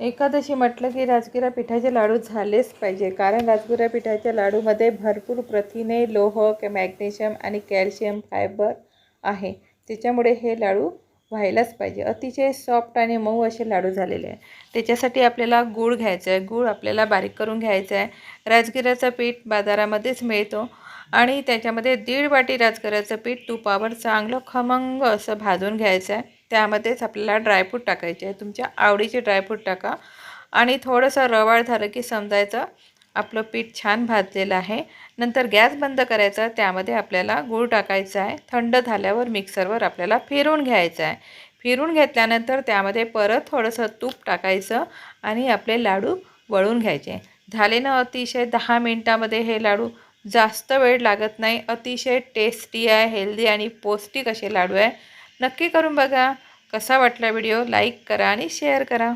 एकादशी म्हटलं की राजगिरा पिठाचे लाडू झालेच पाहिजे, कारण राजगिरा पिठाच्या लाडूमध्ये भरपूर प्रथिने, लोह, मॅग्नेशियम आणि कॅल्शियम फायबर आहे. त्याच्यामुळे हे लाडू व्हायलाच पाहिजे. अतिशय सॉफ्ट आणि मऊ असे लाडू झालेले आहे. त्याच्यासाठी आपल्याला गूळ घ्यायचा आहे. गूळ आपल्याला बारीक करून घ्यायचा आहे. राजगिराचं पीठ बाजारामध्येच मिळतो आणि त्याच्यामध्ये 1.5 वाटी राजगिराचं पीठ तुपावर चांगलं खमंग असं भाजून घ्यायचं आहे. त्यामध्येच आपल्याला ड्रायफ्रूट टाकायचे आहे. तुमच्या आवडीचे ड्रायफ्रूट टाका आणि थोडंसं रवाळ झालं की समजायचं आपलं पीठ छान भाजलेलं आहे. नंतर गॅस बंद करायचा. त्यामध्ये आपल्याला गूळ टाकायचा आहे. थंड झाल्यावर मिक्सरवर आपल्याला फिरवून घ्यायचं आहे. फिरून घेतल्यानंतर त्यामध्ये परत थोडंसं तूप टाकायचं आणि आपले लाडू वळून घ्यायचे. झाले ना अतिशय 10 मिनिटामध्ये हे लाडू. जास्त वेळ लागत नाही. अतिशय टेस्टी आहे, हेल्दी आणि पौष्टिक असे लाडू आहे. नक्की करून बघा. कसा वाटला व्हिडिओ? लाईक करा आणि शेअर करा.